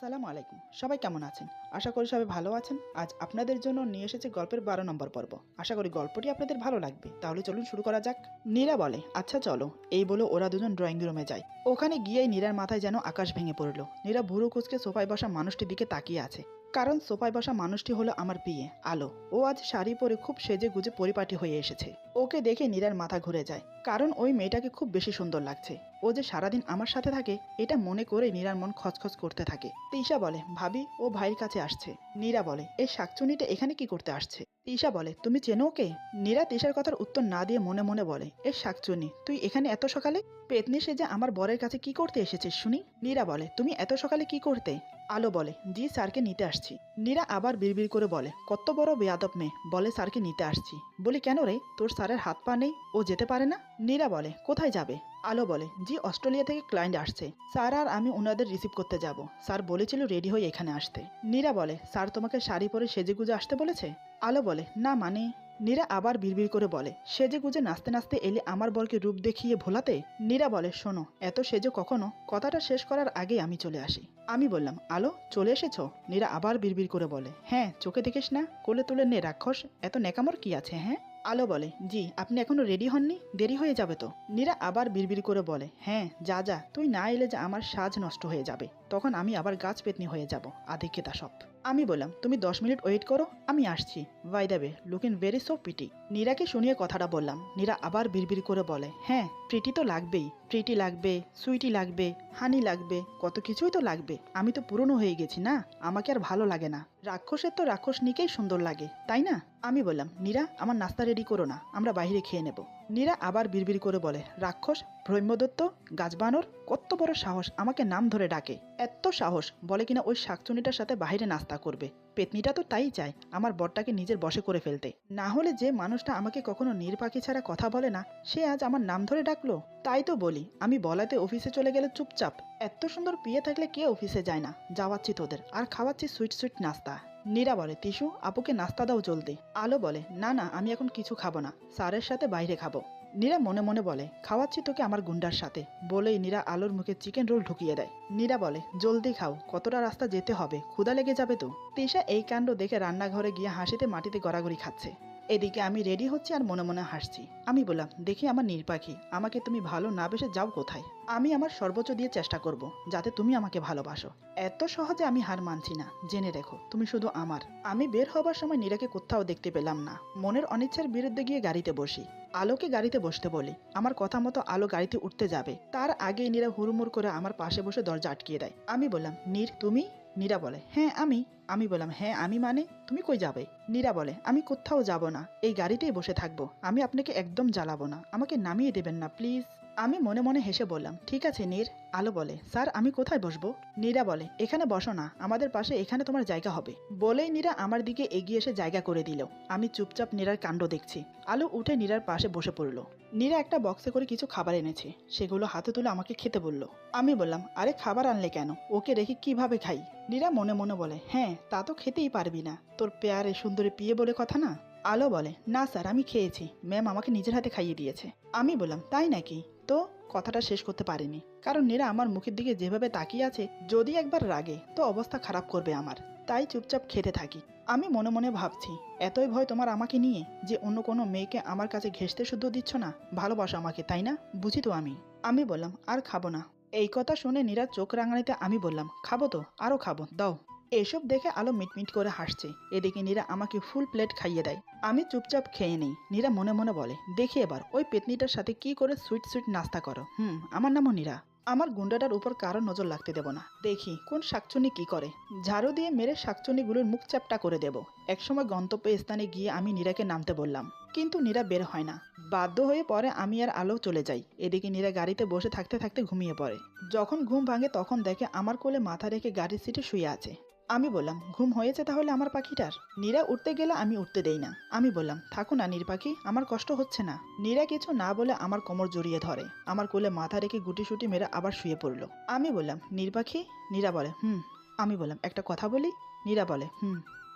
আসসালামু আলাইকুম। সবাই কেমন আছেন? আশা করি সবাই ভালো আছেন। আজ আপনাদের জন্য নিয়ে এসেছে গল্পের 12 নম্বর পর্ব। আশা করি গল্পটি আপনাদের ভালো লাগবে। তাহলে চলুন শুরু করা যাক। নীরা বলে, আচ্ছা চলো। এই বলে ওরা দুজন ড্রয়িং রুমে যায়। ওখানে গিয়েই নীরার মাথায় যেন আকাশ ভেঙে পড়ল। নীরা ভুরু কুঁচকে সোফায় বসা মানুষটির দিকে তাকিয়ে আছে। কারণ সোফায় বসা মানুষটি হলো আমার বিয়ে আলো। ও আজ শাড়ি পরে খুব সেজে গুজে পরিপাটি হয়ে এসেছে। ওকে দেখে নীরার মাথা ঘুরে যায়, কারণ ওই মেয়েটাকে খুব বেশি সুন্দর লাগছে। ও যে সারাদিন আমার সাথে থাকে এটা মনে করে নীরার মন খচখচ করতে থাকে। তিশা বলে, ভাবি ও ভাইয়ের কাছে আসছে। নীরা বলে, এই শাকচুনিটা এখানে কি করতে আসছে? তিশা বলে, তুমি চেনো ওকে? নীরা তিশার কথার উত্তর না দিয়ে মনে মনে বলে, এ শাকচুনি, তুই এখানে এত সকালে? পেতনি সেজে আমার বরের কাছে কি করতে এসেছিস শুনি? নীরা বলে, তুমি এত সকালে কি করতে? আলো বলে, জি স্যারকে নিতে আসছি। নীরা আবার বিড়বিড় করে বলে, কত বড় বেয়াদব মেয়ে, বলে স্যারকে নিতে আসছি। বলি, কেন রে, তোর স্যারের হাত পা নেই, ও যেতে পারে না? নীরা বলে, কোথায় যাবে? আলো বলে, জি অস্ট্রেলিয়া থেকে ক্লায়েন্ট আসছে, স্যার আর আমি ওনাদের রিসিভ করতে যাব। স্যার বলেছিল রেডি হয়ে এখানে আসতে। নীরা বলে, স্যার তোমাকে শাড়ি পরে সেজেগুজে আসতে বলেছে? আলো বলে, না মানে। নীরা আবার বিড়বিড় করে বলে, সেজে গুজে নাচতে নাচতে এলে আমার বরকে রূপ দেখিয়ে ভোলাতে? নীরা বলে, শোনো, এত সেজে কখনো? কথাটা শেষ করার আগে আমি চলে আসি। আমি বললাম, আলো চলে এসেছো? নীরা আবার বিড়বিড় করে বলে, হ্যাঁ, চোখে দেখিস না, কোলে তুলে নে রাক্ষস, এত নেকামর কি আছে? হ্যাঁ। আলো বলে, জি আপনি এখনো রেডি হননি, দেরি হয়ে যাবে তো। নীরা আবার বিড়বিড় করে বলে, হ্যাঁ যা যা, তুই না এলে যে আমার সাজ নষ্ট হয়ে যাবে, তখন আমি আবার গাছ পেতনি হয়ে যাব, আধিক্যতা সব। আমি বললাম, তুমি 10 মিনিট ওয়েট করো, আমি আসছি। By the way, looking very so pretty. নীরাকে শুনিয়ে কথাটা বললাম। নীরা আবার বিড়বিড় করে বলে, হ্যাঁ প্রিটি তো লাগবেই, প্রিটি লাগবে, সুইটি লাগবে, হানি লাগবে, কত কিছুই তো লাগবে। আমি তো পুরনো হয়ে গেছি না, আমাকে আর ভালো লাগে না। রাক্ষসের তো রাক্ষস নিকেই সুন্দর লাগে, তাই না? আমি বললাম, নীরা আমার নাস্তা রেডি করো না, আমরা বাইরে খেয়ে নেব। নীরা আবার বিড়বিড় করে বলে, রাক্ষস, ব্রহ্মদত্ত, গাছবানর, কত বড় সাহস আমাকে নাম ধরে ডাকে। এত সাহস, বলে কিনা ওই শাকচুনিটার সাথে বাইরে নাস্তা করবে। পেতনিটা তো তাই চায়, আমার বরটাকে নিজের বশে করে ফেলতে। না হলে যে মানুষটা আমাকে কখনো নির্পাখি ছাড়া কথা বলে না, সে আজ আমার নাম ধরে ডাকলো। তাই তো বলি, আমি বলাতে অফিসে চলে গেলে চুপচাপ। এত সুন্দর বিয়ে থাকলে কে অফিসে যায় না? যাওয়াচ্ছি তোদের, আর খাওয়াচ্ছি সুইট সুইট নাস্তা। নীরা বলে, তিশু আপুকে নাস্তা দাও জলদি। আলো বলে, না না, আমি এখন কিছু খাবো না, স্যারের সাথে বাইরে খাবো। নীরা মনে মনে বলে, খাওয়াচ্ছি তোকে আমার গুন্ডার সাথে, বলেই নীরা আলোর মুখে চিকেন রোল ঢুকিয়ে দেয়। নীরা বলে, জলদি খাও, কতটা রাস্তা যেতে হবে, ক্ষুধা লেগে যাবে তো। তিশা এই কাণ্ড দেখে রান্নাঘরে গিয়ে হাসিতে মাটিতে গড়াগড়ি খাচ্ছে। এদিকে আমি রেডি হচ্ছি আর মনে মনে হাসছি। আমি বললাম, দেখি আমার নির্পাখি, আমাকে তুমি ভালো না বেসে যাও কোথায়? আমি আমার সর্বোচ্চ দিয়ে চেষ্টা করব যাতে তুমি আমাকে ভালোবাসো। এত সহজে আমি হার মানছি না, জেনে রেখো, তুমি শুধু আমার। আমি বের হবার সময় নীরাকে কোথাও দেখতে পেলাম না। মনের অনিচ্ছার বিরুদ্ধে গিয়ে গাড়িতে বসি। আলোকে গাড়িতে বসতে বলি। আমার কথা মতো আলো গাড়িতে উঠতে যাবে, তার আগেই নীরা হুড়মুড় করে আমার পাশে বসে দরজা আটকিয়ে দেয়। আমি বললাম, নীর তুমি? নীরা বলে, হ্যাঁ আমি। আমি বললাম, হ্যাঁ আমি মানে, তুমি কই যাবে? নীরা বলে, আমি কোথাও যাব না, এই গাড়িতেই বসে থাকবো। আমি আপনাকে একদম জ্বালাবো না, আমাকে নামিয়ে দেবেন না প্লিজ। আমি মনে মনে হেসে বললাম, ঠিক আছে নীর। আলো বলে, স্যার আমি কোথায় বসবো? নীরা বলে, এখানে বসো না, আমাদের পাশে, এখানে তোমার জায়গা হবে। বলেই নীরা আমার দিকে এগিয়ে এসে জায়গা করে দিল। আমি চুপচাপ নীরার কাণ্ড দেখছি। আলো উঠে নীরার পাশে বসে পড়লো। নীরা একটা বক্সে করে কিছু খাবার এনেছে, সেগুলো হাতে তুলে আমাকে খেতে বলল। আমি বললাম, আরে খাবার আনলে কেন, ওকে রেখে কিভাবে খাই? নীরা মনে মনে বলে, হ্যাঁ তা তো খেতেই পারবি না, তোর পেয়ারে সুন্দরী পিয়ে বলে কথা না। আলো বলে, না স্যার আমি খেয়েছি, ম্যাম আমাকে নিজের হাতে খাইয়ে দিয়েছে। আমি বললাম, তাই নাকি? তো কথাটা শেষ করতে পারিনি, কারণ নীরা আমার মুখের দিকে যেভাবে তাকিয়ে আছে, যদি একবার রাগে তো অবস্থা খারাপ করবে আমার। তাই চুপচাপ খেতে থাকি। আমি মনে মনে ভাবছি, এতই ভয় তোমার আমাকে নিয়ে যে অন্য কোনো মেয়েকে আমার কাছে ঘেঁষতে শুদ্ধ দিচ্ছ না? ভালোবাসো আমাকে তাই না? বুঝি তো আমি বললাম, আর খাবো না। এই কথা শুনে নীরা চোখ রাঙানিতে আমি বললাম, খাবো তো, আরো খাবো, দাও। এসব দেখে আলো মিটমিট করে হাসছে। এদিকে নীরা আমাকে ফুল প্লেট খাইয়ে দেয়। আমি চুপচাপ খেয়ে নেই। নীরা মনে মনে বলে, দেখি এবার ওই পেতনিটার সাথে কি করে সুইট সুইট নাস্তা করো। আমার নামও নীরা। আমার গুন্ডাটার উপর কারো নজর লাগতে দেব না। দেখি কোন শাকচুনি কি করে। ঝাড়ু দিয়ে মেরে শাকচুনিগুলোর মুখ চ্যাপটা করে দেব। একসময় গন্তব্য স্থানে গিয়ে আমি নীরাকে নামতে বললাম, কিন্তু নীরা বের হয় না। বাধ্য হয়ে পরে আমি আর আলো চলে যাই। এদিকে নীরা গাড়িতে বসে থাকতে থাকতে ঘুমিয়ে পড়ে। যখন ঘুম ভাঙে তখন দেখে আমার কোলে মাথা রেখে গাড়ির সিটে শুয়ে আছে। আমি বললাম, ঘুম হয়েছে তাহলে আমার পাখিটার? নীরা উঠতে গেলে আমি উঠতে দেই না। আমি বললাম, থাকো না নীর পাখি, আমার কষ্ট হচ্ছে না। নীরা কিছু না বলে আমার কোমর জড়িয়ে ধরে, আমার কোলে মাথা রেখে গুটিসুটি মেরে আবার শুয়ে পড়লো। আমি বললাম, নীর পাখি? নীরা বলে, আমি বললাম, একটা কথা বলি? নীরা বলে,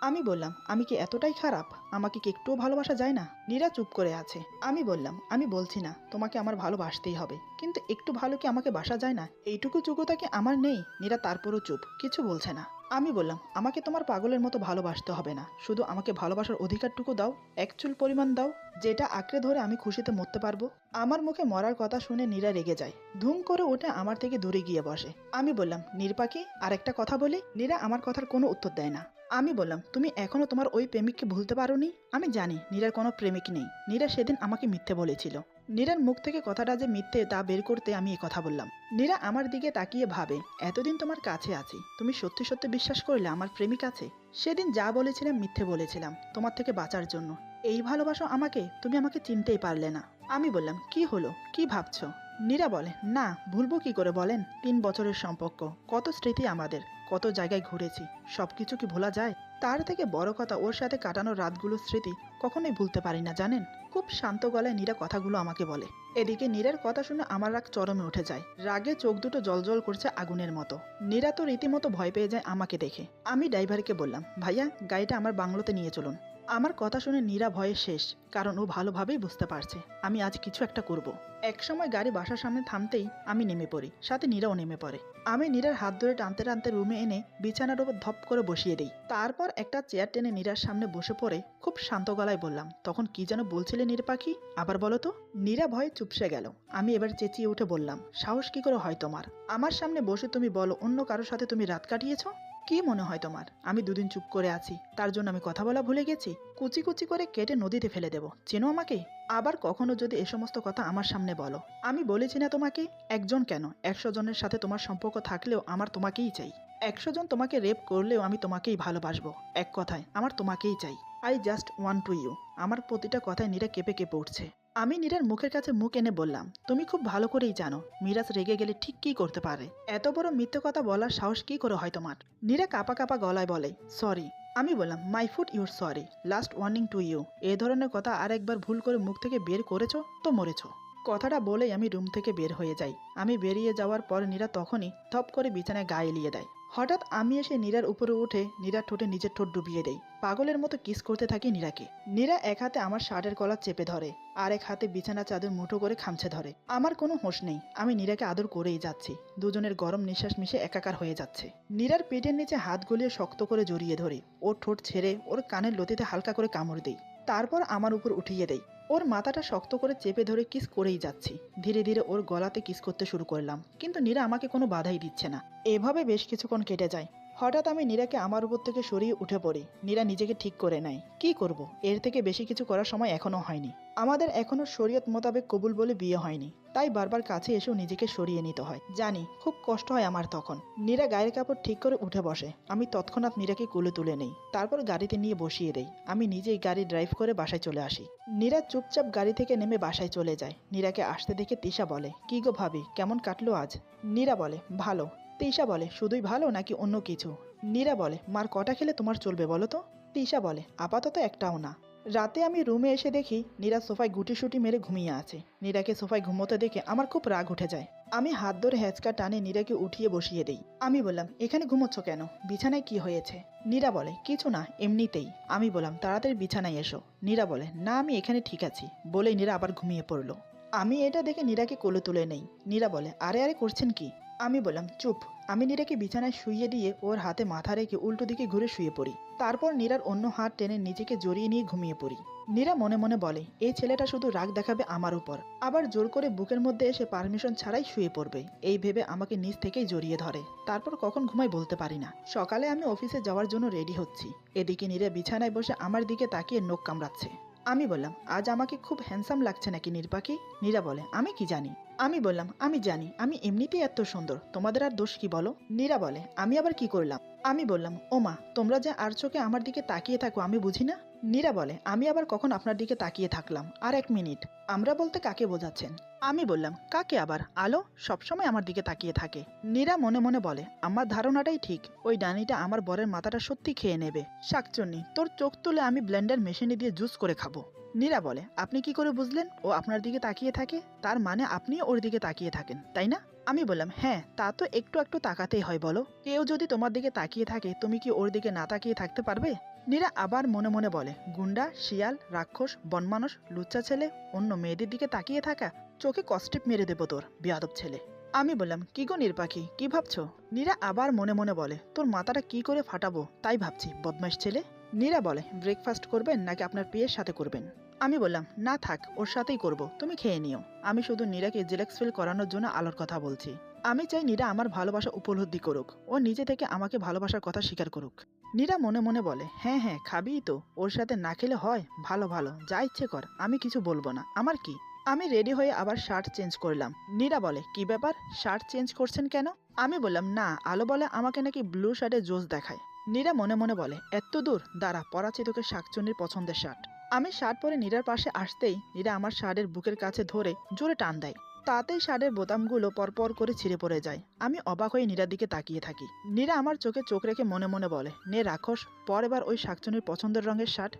আমি বললাম, আমি কি এতটাই খারাপ? আমাকে কি একটুও ভালোবাসা যায় না? নীরা চুপ করে আছে। আমি বললাম, আমি বলছি না তোমাকে আমার ভালোবাসতেই হবে, কিন্তু একটু ভালো কি আমাকে বাসা যায় না? এইটুকু যোগ্যতা কি আমার নেই? নীরা তারপরও চুপ, কিছু বলছে না। আমি বললাম, আমাকে তোমার পাগলের মতো ভালোবাসতে হবে না, শুধু আমাকে ভালোবাসার অধিকারটুকু দাও, এক চুল পরিমাণ দাও, যেটা আঁকড়ে ধরে আমি খুশিতে মরতে পারবো। আমার মুখে মরার কথা শুনে নীরা রেগে যায়, ধুম করে উঠে আমার থেকে দূরে গিয়ে বসে। আমি বললাম, নির্পাখি আর একটা কথা বলি। নীরা আমার কথার কোনো উত্তর দেয় না। আমি বললাম, তুমি এখনো তোমার ওই প্রেমিককে ভুলতে পারোনি? আমি জানি নীরার কোনো প্রেমিক নেই, নীরা সেদিন আমাকে মিথ্যে বলেছিল। নীরার মুখ থেকে কথাটা যে মিথ্যে তা বের করতে আমি এ কথা বললাম। নীরা আমার দিকে তাকিয়ে ভাবে, এতদিন তোমার কাছে আছি, তুমি সত্যি সত্যি বিশ্বাস করলে আমার প্রেমিক আছে? সেদিন যা বলেছিলাম মিথ্যে বলেছিলাম তোমার থেকে বাঁচার জন্য। এই ভালোবাসো আমাকে, তুমি আমাকে চিনতেই পারলে না। আমি বললাম, কি হলো, কি ভাবছো? নীরা বলে, না ভুলবো কি করে বলেন, 3 বছরের সম্পর্ক, কত স্মৃতি আমাদের, কত জায়গায় ঘুরেছি, সবকিছু কি ভোলা যায়? তার থেকে বড় কথা, ওর সাথে কাটানো রাতগুলোর স্মৃতি কখনোই ভুলতে পারি না জানেন। খুব শান্ত গলায় নীরা কথাগুলো আমাকে বলে। এদিকে নীরার কথা শুনে আমার রাগ চরমে উঠে যায়, রাগে চোখ দুটো জলজল করছে আগুনের মতো। নীরা তো রীতিমতো ভয় পেয়ে যায় আমাকে দেখে। আমি ড্রাইভারকে বললাম, ভাইয়া গাড়িটা আমার বাংলোতে নিয়ে চলুন। আমার কথা শুনে নীরা ভয়ে শেষ, কারণ ও ভালোভাবেই বুঝতে পারছে আমি আজ কিছু একটা করব। একসময় গাড়ি বাসার সামনে থামতেই আমি নেমে পড়ি, সাথে নীরাও নেমে পড়ে। আমি নীরার হাত ধরে টানতে টানতে রুমে এনে বিছানার উপর ধপ করে বসিয়ে দিই। তারপর একটা চেয়ার টেনে নীরার সামনে বসে পড়ে খুব শান্ত গলায় বললাম, তখন কি যেন বলছিলে নীর পাখি, আবার বলো তো। নীরা ভয়ে চুপসে গেল। আমি এবার চেঁচিয়ে উঠে বললাম, সাহস কি করে হয় তোমার আমার সামনে বসে তুমি বলো অন্য কারোর সাথে তুমি রাত কাটিয়েছো? কি মনে হয় তোমার আমি দুদিন চুপ করে আছি তার জন্য আমি কথা বলা ভুলে গেছি? কুচি কুচি করে কেটে নদীতে ফেলে দেব, চেনো আমাকে? আবার কখনো যদি এ সমস্ত কথা আমার সামনে বলো, আমি বলেছি না তোমাকে, একজন কেন 100 জনের সাথে তোমার সম্পর্ক থাকলেও আমার তোমাকেই চাই। 100 জন তোমাকে রেপ করলেও আমি তোমাকেই ভালোবাসবো। এক কথায় আমার তোমাকেই চাই। I just want to you. আমার প্রতিটা কথায় নীরা কেঁপে কেঁপে উঠছে। আমি নীরার মুখের কাছে মুখ এনে বললাম, তুমি খুব ভালো করেই জানো মিরাজ রেগে গেলে ঠিক কি করতে পারে। এত বড় মিথ্যে কথা বলার সাহস কি করে হয় তোমার? নীরা কাপা কাপা গলায় বলে, সরি। আমি বললাম, my food your sorry, last warning to you. এ ধরনের কথা আর একবার ভুল করে মুখ থেকে বের করেছো তো মরেছো। কথাটা বলেই আমি রুম থেকে বের হয়ে যাই। আমি বেরিয়ে যাওয়ার পর নীরা তখনই থপ করে বিছানায় গায়ে এলিয়ে দেয়। হঠাৎ আমি এসে নীরার উপরে উঠে নীরার ঠোঁটে নিজের ঠোঁট ডুবিয়ে দেই। পাগলের মতো কিস করতে থাকি নীরাকে। নীরা এক হাতে আমার শার্টের কলার চেপে ধরে, আর এক হাতে বিছানা চাদর মুঠো করে খামছে ধরে। আমার কোনো হোঁশ নেই, আমি নীরাকে আদর করেই যাচ্ছি। দুজনের গরম নিঃশ্বাস মিশে একাকার হয়ে যাচ্ছে। নীরার পেটের নিচে হাত গলিয়ে শক্ত করে জড়িয়ে ধরি, ওর ঠোঁট ছেড়ে ওর কানের লতিতে হালকা করে কামড় দেই। তারপর আমার উপর উঠিয়ে দেই। ওর মাথাটা শক্ত করে চেপে ধরে কিস করেই যাচ্ছি। ধীরে ধীরে ওর গলাতে কিস করতে শুরু করলাম, কিন্তু নীরা আমাকে কোনো বাধাই দিচ্ছে না। এভাবে বেশ কিছুক্ষণ কেটে যায়। হঠাৎ আমি নীরাকে আমার উপর থেকে সরিয়ে উঠে পড়ি। নীরা নিজেকে ঠিক করে নেয়। কি করব, এর থেকে বেশি কিছু করার সময় এখনো হয়নি। আমাদের এখনো শরীয়ত মোতাবেক কবুল বলে বিয়ে হয়নি, তাই বারবার কাছে এসেও নিজেকে সরিয়ে নিতে হয়। জানি খুব কষ্ট হয় আমার তখন। নীরা গায়ের কাপড় ঠিক করে উঠে বসে। আমি তৎক্ষণাৎ নীরাকে কোলে তুলে নেই, তারপর গাড়িতে নিয়ে বসিয়ে দেই। আমি নিজেই গাড়ি ড্রাইভ করে বাসায় চলে আসি। নীরা চুপচাপ গাড়ি থেকে নেমে বাসায় চলে যায়। নীরাকে আসতে দেখে তিশা বলে, কি গো ভাবি, কেমন কাটলো আজ? নীরা বলে, ভালো। তিশা বলে, শুধুই ভালো নাকি অন্য কিছু? নীরা বলে, মার কটা খেলে তোমার চলবে বলো তো? তিশা বলে, আপাতত একটাও না। রাতে আমি রুমে এসে দেখি নীরা সোফায় গুটিসুটি মেরে ঘুমিয়ে আছে। নীরাকে সোফায় ঘুমোতে দেখে আমার খুব রাগ উঠে যায়। আমি হাত ধরে হ্যাঁচকা টানে নীরাকে উঠিয়ে বসিয়ে দেই। আমি বললাম, এখানে ঘুমোচ্ছ কেন, বিছানায় কি হয়েছে? নীরা বলে, কিছু না, এমনিতেই। আমি বললাম, তাড়াতাড়ি বিছানায় এসো। নীরা বলে, না আমি এখানে ঠিক আছি, বলেই নীরা আবার ঘুমিয়ে পড়লো। আমি এটা দেখে নীরাকে কোলে তুলে নেই। নীরা বলে, আরে আরে করছেন কি? আমি বললাম, চুপ। আমি নীরাকে বিছানায় শুইয়ে দিয়ে ওর হাতে মাথা রেখে উল্টো দিকে ঘুরে শুয়ে পড়ি। তারপর নীরার অন্য হাত টেনে নিজেকে জড়িয়ে নিয়ে ঘুমিয়ে পড়ি। নীরা মনে মনে বলে, এই ছেলেটা শুধু রাগ দেখাবে আমার উপর, আবার জোর করে বুকের মধ্যে এসে পারমিশন ছাড়াই শুয়ে পড়বে। এই ভেবে আমাকে নিচ থেকেই জড়িয়ে ধরে। তারপর কখন ঘুমাই বলতে পারি না। সকালে আমি অফিসে যাওয়ার জন্য রেডি হচ্ছি। এদিকে নীরা বিছানায় বসে আমার দিকে তাকিয়ে নখ কামড়াচ্ছে। আমি বললাম, আজ আমাকে খুব হ্যান্ডসাম লাগছে নাকি নির্বাকি? নীরা বলে, আমি কি জানি। আমি বললাম, আমি জানি আমি এমনিতেই এত সুন্দর, তোমাদের আর দোষ কি বলো? নীরা বলে, আমি আবার কি করলাম? আমি বললাম, ওমা, তোমরা যে আর চোখে আমার দিকে তাকিয়ে থাকো আমি বুঝি না। নীরা বলে, আমি আবার কখন আপনার দিকে তাকিয়ে থাকলাম? আর 1 মিনিট। আমরা বলতে কাকে বোঝাচ্ছেন? আমি বললাম, কাকে আবার? আলো সবসময় আমার দিকে তাকিয়ে থাকে। নীরা মনে মনে বলে, আমার ধারণাটাই ঠিক, ওই ডানিটা আমার বরের মাথাটা সত্যি খেয়ে নেবে। শাকচুন্নি, তোর চোখ তুলে আমি ব্লেন্ডার মেশিনে দিয়ে জুস করে খাবো। নীরা বলে, আপনি কি করে বুঝলেন ও আপনার দিকে তাকিয়ে থাকে? তার মানে আপনিও ওর দিকে তাকিয়ে থাকেন, তাই না? আমি বললাম, হ্যাঁ, তা তো একটু একটু তাকাতেই হয় বলো। কেউ যদি তোমার দিকে তাকিয়ে থাকে তুমি কি ওর দিকে না তাকিয়ে থাকতে পারবে? নীরা আবার মনে মনে বলে, গুন্ডা, শিয়াল, রাক্ষস, বনমানুষ, লুচ্চা ছেলে, অন্য মেয়েদের দিকে তাকিয়ে থাকা। চোখে কষ্টিপ মেরে দেবো তোর বেয়াদব ছেলে। আমি বললাম, কি গো নির্পাখি, কি ভাবছো? নীরা আবার মনে মনে বলে, তোর মাথাটা কি করে ফাটাবো তাই ভাবছি, বদমাইশ ছেলে। নীরা বলে, ব্রেকফাস্ট করবেন নাকি আপনার বিয়ের সাথে করবেন? আমি বললাম, না থাক, ওর সাথেই করব, তুমি খেয়ে নিও। আমি শুধু নীরাকে জেলেক্স ফিল করানোর জন্য আলোর কথা বলছি। আমি চাই নীরা আমার ভালোবাসা উপলব্ধি করুক, ও নিজে থেকে আমাকে ভালোবাসার কথা স্বীকার করুক। নীরা মনে মনে বলে, হ্যাঁ হ্যাঁ খাবিই তো, ওর সাথে না খেলে হয়? ভালো ভালো, যা ইচ্ছে কর, আমি কিছু বলবো না, আমার কি। আমি রেডি হয়ে আবার শার্ট চেঞ্জ করলাম। নীরা বলে, কি ব্যাপার, শার্ট চেঞ্জ করছেন কেন? আমি বললাম, না, আলো বলে আমাকে নাকি ব্লু শার্টে জোশ দেখায়। নীরা মনে মনে বলে, এত দূর দাঁড়া, পরাচ্ছি তোকে শাকচুন্নির পছন্দের শার্ট। আমি শার্ট পরে নীরার পাশে আসতেই নীরা আমার শার্টের বুকের কাছে ধরে জোরে টান দেয়। তাতেই শার্টের বোতামগুলো পরপর করে ছিঁড়ে পড়ে যায়। আমি অবাক হয়ে নীরার দিকে তাকিয়ে থাকি। নীরা আমার চোখে চোখ রেখে মনে মনে বলে, নে রাক্ষস, পর এবার ওই শাকচুনির পছন্দের রঙের শার্ট।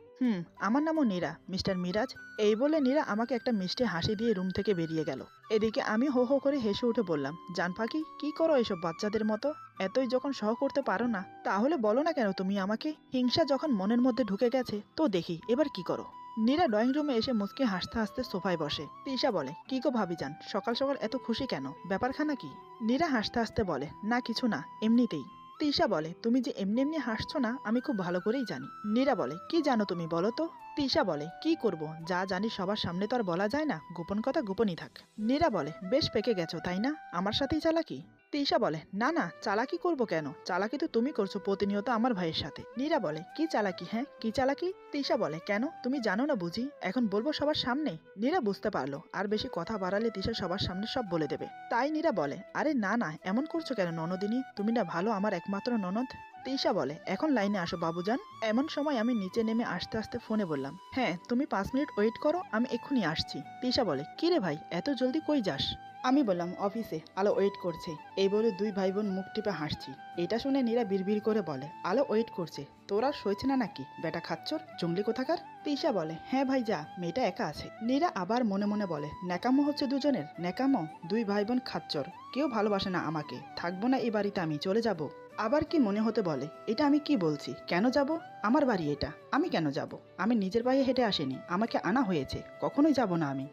আমার নামও নীরা, মিস্টার মিরাজ। এই বলে নীরা আমাকে একটা মিষ্টি হাসি দিয়ে রুম থেকে বেরিয়ে গেল। এদিকে আমি হো হো করে হেসে উঠে বললাম, জান পাখি, কি করো এসব বাচ্চাদের মতো? এতই যখন সহ করতে পারো না, তাহলে বলো না কেন তুমি আমাকে? হিংসা যখন মনের মধ্যে ঢুকে গেছে, তো দেখি এবার কি করো। নীরা ড্রয়িং রুমে এসে মুচকি হাসতে হাসতে সোফায় বসে। তিশা বলে, কি গো ভাবিজান, সকাল সকাল এত খুশি কেন, ব্যাপারখানা কি? নীরা হাসতে হাসতে বলে, না কিছু না, এমনিতেই। তিশা বলে, তুমি যে এমনি এমনি হাসছো না আমি খুব ভালো করেই জানি। নীরা বলে, কি জানো তুমি বলো তো? তিশা বলে, কি করব, যা জানি সবার সামনে তো আর বলা যায় না, গোপন কথা গোপনই থাক। নীরা বলে, বেশ পেকে গেছো তাই না, আমার সাথেই চালাকি? তিশা বলে, না না, চালাকি করব কেন, চালাকি তো তুমি করছো প্রতিনিয়ত আমার ভাইয়ের সাথে। নীরা বলে, কি চালাকি, হ্যাঁ কি চালাকি? তিশা বলে, কেন তুমি জানো না বুঝি, এখন বলবো সবার সামনে? নীরা বুঝতে পারলো আর বেশি কথা বাড়ালে তিশা সবার সামনে সব বলে দেবে। তাই নীরা বলে, আরে না না, এমন করছো কেন ননদিনী, তুমি না ভালো আমার একমাত্র ননদ। তিশা বলে, এখন লাইনে আসো বাবুজান। এমন সময় আমি নিচে নেমে আস্তে আস্তে ফোনে বললাম, হ্যাঁ তুমি 5 মিনিট ওয়েট করো, আমি এক্ষুনি আসছি। তিশা বলে, কি রে ভাই, এত জলদি কই যাস? আমি বললাম, অফিসে, আলো ওয়েট করছে। এই বলে দুই ভাই বোন মুখ টিপে হাসছি। এটা শুনে নীরা বিড়বিড় করে বলে, আলো ওয়েট করছে, তোরা সইছে না নাকি বেটা খাচ্চর, জঙ্গলি কোথাকার? তিশা বলে, হ্যাঁ ভাই যা, মেয়েটা একা আছে। নীরা আবার মনে মনে বলে, ন্যাকামো হচ্ছে দুজনের, ন্যাকামো। দুই ভাই বোন খাচ্চর, কেউ ভালোবাসে না আমাকে, থাকবো না এই বাড়িতে, আমি চলে যাব। আবার কি মনে হতে বলে, এটা আমি কি বলছি, কেন যাব? আমার বাড়ি এটা, আমি কেন যাব? আমি নিজের পায়ে হেঁটে আসিনি, আমাকে আনা হয়েছে, কখনোই যাব না আমি।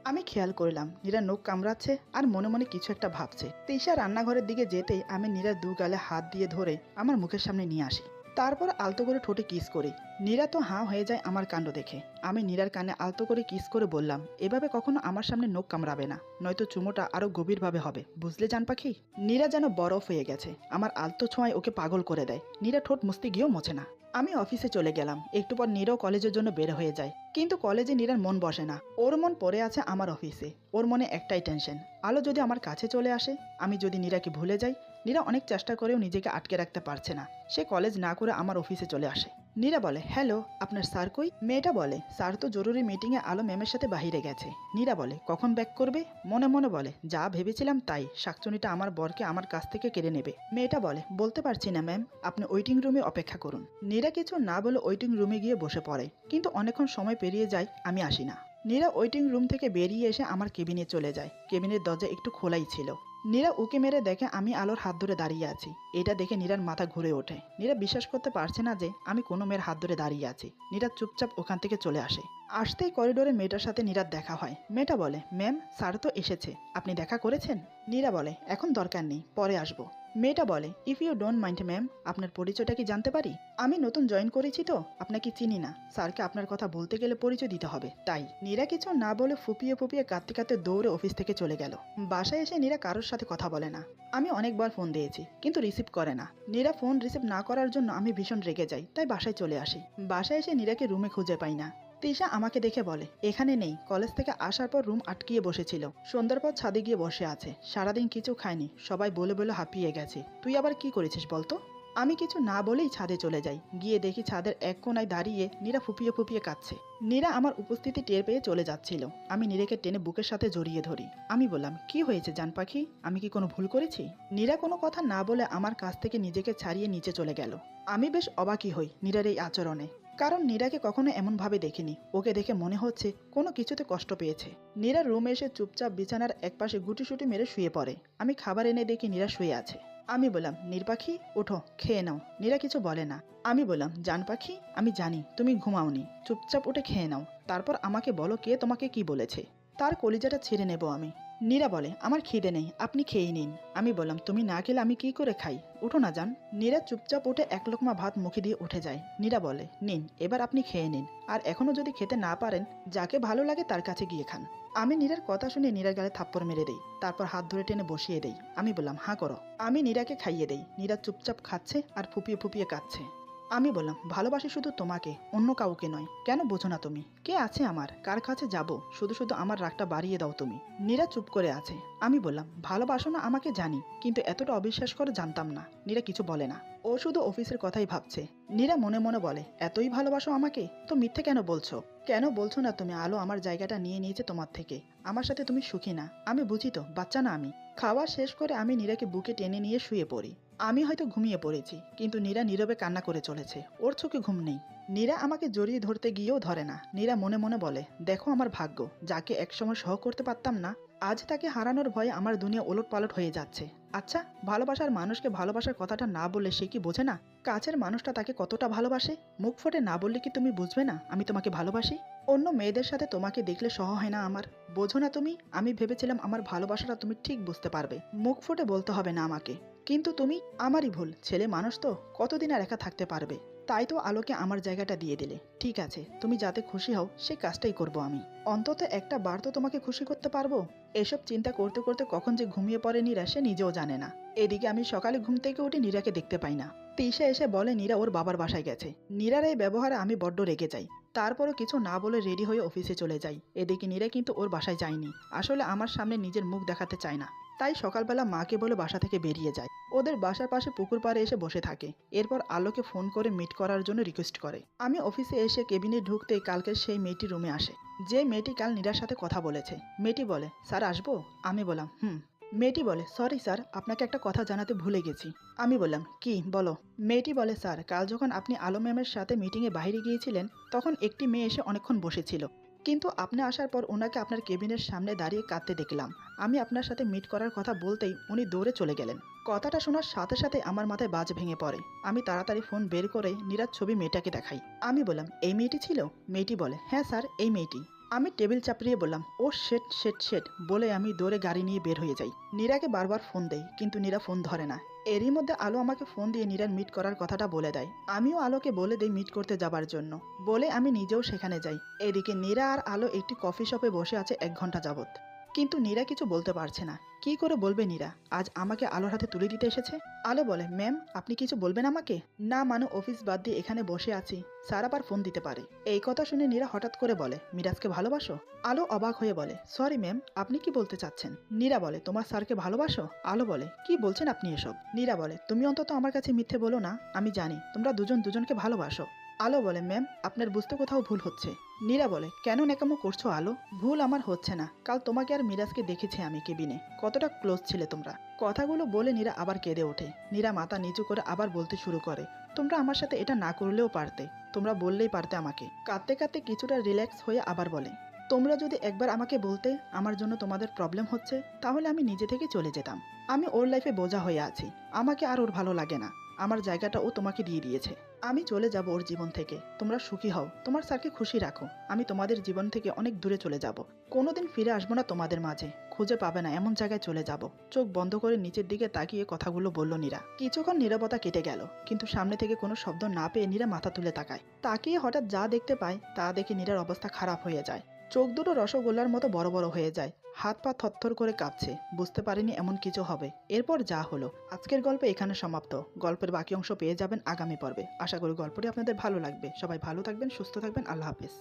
আমি খেয়াল করলাম নীরা নখ কামড়াচ্ছে আর মনে মনে কিছু একটা ভাবছে। তিশা রান্নাঘরের দিকে যেতেই আমি নীরার দু গালে হাত দিয়ে ধরে আমার মুখের সামনে নিয়ে আসি। তারপর আলতো করে ঠোঁটে কিস করি। নীরা তো হাঁ হয়ে যায় আমার কাণ্ড দেখে। আমি নীরার কানে আলতো করে কিস করে বললাম, এভাবে কখনো আমার সামনে নখ কামড়াবে না, নয়তো চুমোটা আরো গভীরভাবে হবে, বুঝলে জান পাখি? নীরা যেন বরফ হয়ে গেছে, আমার আলতো ছোঁয়ায় ওকে পাগল করে দেয়। নীরা ঠোঁট মুছতে গিয়েও মোছে না। আমি অফিসে চলে গেলাম। একটু পর নীরাও কলেজের জন্য বের হয়ে যায়, কিন্তু কলেজে নীরার মন বসে না। ওর মন পড়ে আছে আমার অফিসে। ওর মনে একটাই টেনশন, আলো যদি আমার কাছে চলে আসে, আমি যদি নীরাকে ভুলে যাই। নীরা অনেক চেষ্টা করেও নিজেকে আটকে রাখতে পারছে না। সে কলেজ না করে আমার অফিসে চলে আসে। নীরা বলে, হ্যালো, আপনার স্যার কই? মেয়েটা বলে, স্যার তো জরুরি মিটিংয়ে আলো ম্যামের সাথে বাহিরে গেছে। নীরা বলে, কখন ব্যাক করবে? মনে মনে বলে, যা ভেবেছিলাম তাই, শাকচুনিটা আমার বরকে আমার কাছ থেকে কেড়ে নেবে। মেয়েটা বলে, বলতে পারছি না ম্যাম, আপনি ওয়েটিং রুমে অপেক্ষা করুন। নীরা কিছু না বলে ওয়েটিং রুমে গিয়ে বসে পড়ে, কিন্তু অনেকক্ষণ সময় পেরিয়ে যায়, আমি আসি না। নীরা ওয়েটিং রুম থেকে বেরিয়ে এসে আমার কেবিনে চলে যায়। কেবিনের দরজা একটু খোলাই ছিল। নীরা উকি মেরে দেখে আমি আলোর হাত ধরে দাঁড়িয়ে আছি। এটা দেখে নীরার মাথা ঘুরে ওঠে। নীরা বিশ্বাস করতে পারছে না যে আমি কোনো মেয়ের হাত ধরে দাঁড়িয়ে আছি। নীরা চুপচাপ ওখান থেকে চলে আসে। আসতেই করিডোরে মেয়েটার সাথে নীরার দেখা হয়। মেয়েটা বলে, ম্যাম স্যার তো এসেছে, আপনি দেখা করেছেন? নীরা বলে, এখন দরকার নেই, পরে আসবো। মেয়েটা বলে, if you don't mind ma'am, আপনার পরিচয়টা কি জানতে পারি? আমি নতুন জয়েন করেছি তো, আপনাকে চিনি না, স্যারকে আপনার কথা বলতে গেলে পরিচয় দিতে হবে, তাই। নীরা কিছু না বলে ফুপিয়ে ফুপিয়ে কাঁদতে কাঁদতে দৌড়ে অফিস থেকে চলে গেল। বাসায় এসে নীরা কারোর সাথে কথা বলে না। আমি অনেকবার ফোন দিয়েছি, কিন্তু রিসিভ করে না। নীরা ফোন রিসিভ না করার জন্য আমি ভীষণ রেগে যাই, তাই বাসায় চলে আসি। বাসায় এসে নীরাকে রুমে খুঁজে পাই না। তিশা আমাকে দেখে বলে, এখানে নেই, কলেজ থেকে আসার পর রুম আটকিয়ে বসেছিল, সন্ধ্যার পর ছাদে গিয়ে বসে আছে, সারাদিন কিছু খায়নি, সবাই বলে বলে হাঁপিয়ে গেছে, তুই আবার কি করেছিস বলতো? আমি কিছু না বলেই ছাদে চলে যাই। গিয়ে দেখি ছাদের এক কোনায় দাঁড়িয়ে নীরা ফুপিয়ে ফুপিয়ে কাঁদছে। নীরা আমার উপস্থিতি টের পেয়ে চলে যাচ্ছিল। আমি নীরাকে টেনে বুকের সাথে জড়িয়ে ধরি। আমি বললাম, কি হয়েছে জান পাখি, আমি কি কোনো ভুল করেছি? নীরা কোনো কথা না বলে আমার কাছ থেকে নিজেকে ছাড়িয়ে নিচে চলে গেল। আমি বেশ অবাকই হই নীরার এই আচরণে, কারণ নীরাকে কখনো এমনভাবে দেখিনি। ওকে দেখে মনে হচ্ছে কোনো কিছুতে কষ্ট পেয়েছে। নীরা রুমে এসে চুপচাপ বিছানার একপাশে গুটিসুটি মেরে শুয়ে পড়ে। আমি খাবার এনে দেখি নীরা শুয়ে আছে। আমি বললাম, নীরপাখি ওঠো, খেয়ে নাও। নীরা কিছু বলে না। আমি বললাম, জান পাখি, আমি জানি তুমি ঘুমাওনি, চুপচাপ উঠে খেয়ে নাও, তারপর আমাকে বলো কে তোমাকে কি বলেছে। তার কলিজাটা ছিঁড়ে নেব আমি। নীরা বলে, আমার খিদে নেই, আপনি খেয়ে নিন। আমি বললাম, তুমি না খেলে আমি কি করে খাই, উঠো না যান। নীরা চুপচাপ উঠে এক লোকমা ভাত মুখে দিয়ে উঠে যায়। নীরা বলে, নিন এবার আপনি খেয়ে নিন, আর এখনো যদি খেতে না পারেন যাকে ভালো লাগে তার কাছে গিয়ে খান। আমি নীরার কথা শুনে নীরার গালে থাপ্পড় মেরে দেই, তারপর হাত ধরে টেনে বসিয়ে দেই। আমি বললাম, হাঁ করো। আমি নীরাকে খাইয়ে দেই। নীরা চুপচাপ খাচ্ছে আর ফুপিয়ে ফুপিয়ে কাঁদছে। আমি বললাম, ভালোবাসি শুধু তোমাকে, অন্য কাউকে নয়। কেন বোঝো না তুমি? কে আছে আমার, কার কাছে যাব? শুধু শুধু আমার রাগটা বাড়িয়ে দাও তুমি। নীরা চুপ করে আছে। আমি বললাম, ভালোবাসো না আমাকে জানি, কিন্তু এতটা অবিশ্বাস করে জানতাম না। নীরা কিছু বলে না, ও শুধু অফিসের কথাই ভাবছে। নীরা মনে মনে বলে, এতই ভালোবাসো আমাকে তো মিথ্যে কেন বলছো? কেন বলছো না তুমি আলো আমার জায়গাটা নিয়ে নিয়েছে তোমার থেকে? আমার সাথে তুমি সুখী না, আমি বুঝি তো, বাচ্চা না আমি। খাওয়া শেষ করে আমি নীরাকে বুকে টেনে নিয়ে শুয়ে পড়ি। আমি হয়তো ঘুমিয়ে পড়েছি, কিন্তু নীরা নীরবে কান্না করে চলেছে। ওর চোখে ঘুম নেই। নীরা আমাকে জড়িয়ে ধরতে গিয়েও ধরে না। নীরা মনে মনে বলে, দেখো আমার ভাগ্য, যাকে একসময় সহ করতে পারতাম না, আজ তাকে হারানোর ভয়ে আমার দুনিয়া ওলটপালট হয়ে যাচ্ছে। আচ্ছা, ভালোবাসার মানুষকে ভালোবাসার কথাটা না বললে সে কি বোঝে না কাছের মানুষটা তাকে কতটা ভালোবাসে? মুখ ফুটে না বললে কি তুমি বুঝবে না আমি তোমাকে ভালোবাসি? অন্য মেয়েদের সাথে তোমাকে দেখলে সহ হয় না আমার, বোঝো না তুমি? আমি ভেবেছিলাম আমার ভালোবাসাটা তুমি ঠিক বুঝতে পারবে, মুখ ফুটে বলতে হবে না আমাকে। কিন্তু তুমি, আমারই ভুল, ছেলে মানুষ তো কতদিন আর একা থাকতে পারবে? তাই তো আলোকে আমার জায়গাটা দিয়ে দিলে। ঠিক আছে, তুমি যাতে খুশি হও সে কাজটাই করব আমি। অন্তত একটা বার তো তোমাকে খুশি করতে পারবো। এসব চিন্তা করতে করতে কখন যে ঘুমিয়ে পড়ে নীরা সে নিজেও জানে না। এদিকে আমি সকালে ঘুম থেকে উঠে নীরাকে দেখতে পাই না। তিশা এসে বলে নীরা ওর বাবার বাসায় গেছে। নীরার এই ব্যবহারে আমি বড্ড রেগে যাই। তারপরও কিছু না বলে রেডি হয়ে অফিসে চলে যাই। এদিকে নীরা কিন্তু ওর বাসায় যায়নি, আসলে আমার সামনে নিজের মুখ দেখাতে চায় না। তাই সকালবেলা মাকে বলে বাসা থেকে বেরিয়ে যায়। ওদের বাসার পাশে পুকুর পাড়ে এসে বসে থাকে। এরপর আলোকে ফোন করে মিট করার জন্য রিকোয়েস্ট করে। আমি অফিসে এসে কেবিনে ঢুকতেই কালকের সেই মেয়েটি রুমে আসে, যে মেয়েটি কাল নীরার সাথে কথা বলেছে। মেয়েটি বলে, স্যার আসবো? আমি বললাম, হুম। মেয়েটি বলে, সরি স্যার, আপনাকে একটা কথা জানাতে ভুলে গেছি। আমি বললাম, কি বলো? মেয়েটি বলে, স্যার কাল যখন আপনি আলো ম্যামের সাথে মিটিংয়ে বাইরে গিয়েছিলেন তখন একটি মেয়ে এসে অনেকক্ষণ বসেছিল, কিন্তু আপনি আসার পর ওনাকে আপনার কেবিনের সামনে দাঁড়িয়ে কাঁদতে দেখলাম। আমি আপনার সাথে মিট করার কথা বলতেই উনি দৌড়ে চলে গেলেন। কথাটা শোনার সাথে সাথে আমার মাথায় বাজ ভেঙে পড়ে। আমি তাড়াতাড়ি ফোন বের করে নীরার ছবি মেয়েটাকে দেখাই। আমি বললাম, এই মেয়েটি ছিল? মেয়েটি বলে, হ্যাঁ স্যার, এই মেয়েটি। আমি টেবিল চাপড়িয়ে বললাম, ও শেট শেট শেট বলে আমি দৌড়ে গাড়ি নিয়ে বের হয়ে যাই। নীরাকে বারবার ফোন দেই, কিন্তু নীরা ফোন ধরে না। এরই মধ্যে আলো আমাকে ফোন দিয়ে নীরার মিট করার কথাটা বলে দেয়। আমিও আলোকে বলে দেই মিট করতে যাবার জন্য, বলে আমি নিজেও সেখানে যাই। এদিকে নীরা আর আলো একটি কফি শপে বসে আছে 1 ঘন্টা যাবত, কিন্তু নীরা কিছু বলতে পারছে না। কি করে বলবে নীরা আজ আমাকে আলোর হাতে তুলে দিতে এসেছে? আলো বলে, ম্যাম আপনি কিছু বলবেন আমাকে? না মানে অফিস বাদ দিয়ে এখানে বসে আছি, স্যার আবার ফোন দিতে পারে। এই কথা শুনে নীরা হঠাৎ করে বলে, মিরাজকে ভালোবাসো? আলো অবাক হয়ে বলে, সরি ম্যাম, আপনি কি বলতে চাচ্ছেন? নীরা বলে, তোমার স্যারকে ভালোবাসো? আলো বলে, কি বলছেন আপনি এসব? নীরা বলে, তুমি অন্তত আমার কাছে মিথ্যে বলো না, আমি জানি তোমরা দুজন দুজনকে ভালোবাসো। আলো বলে, ম্যাম আপনার বুঝতে কোথাও ভুল হচ্ছে। নীরা বলে, কেন ন্যাকামো করছো আলো? ভুল আমার হচ্ছে না, কাল তোমাকে আর মিরাজকে দেখেছি আমি কেবিনে, কতটা ক্লোজ ছিলে তোমরা। কথাগুলো বলে নীরা আবার কেঁদে ওঠে। নীরা মাথা নিচু করে আবার বলতে শুরু করে, তোমরা আমার সাথে এটা না করলেও পারতে, তোমরা বললেই পারতে আমাকে। কাঁদতে কাঁদতে কিছুটা রিল্যাক্স হয়ে আবার বলে, তোমরা যদি একবার আমাকে বলতে আমার জন্য তোমাদের প্রবলেম হচ্ছে, তাহলে আমি নিজে থেকে চলে যেতাম। আমি ওর লাইফে বোঝা হয়ে আছি, আমাকে আর ওর ভালো লাগে না, আমার জায়গাটা ও তোমাকে দিয়ে দিয়েছে। আমি চলে যাব ওর জীবন থেকে, তোমরা সুখী হও, তোমার স্যারকে খুশি রাখো। আমি তোমাদের জীবন থেকে অনেক দূরে চলে যাব, কোনোদিন ফিরে আসবো না তোমাদের মাঝে, খুঁজে পাবে না এমন জায়গায় চলে যাব। চোখ বন্ধ করে নিচের দিকে তাকিয়ে কথাগুলো বলল নীরা। কিছুক্ষণ নীরবতা কেটে গেল, কিন্তু সামনে থেকে কোনো শব্দ না পেয়ে নীরা মাথা তুলে তাকায়। তাকিয়ে হঠাৎ যা দেখতে পায় তা দেখে নীরার অবস্থা খারাপ হয়ে যায়। চোখ দুটো রসগোল্লার মতো বড় বড় হয়ে যায়, হাত পা থরথর করে কাঁপছে। বুঝতে পারিনি এমন কিছু হবে। এরপর যা হলো। আজকের গল্প এখানে সমাপ্ত। গল্পের বাকি অংশ পেয়ে যাবেন আগামী পর্বে। আশা করি গল্পটি আপনাদের ভালো লাগবে। সবাই ভালো থাকবেন, সুস্থ থাকবেন। আল্লাহ হাফেজ।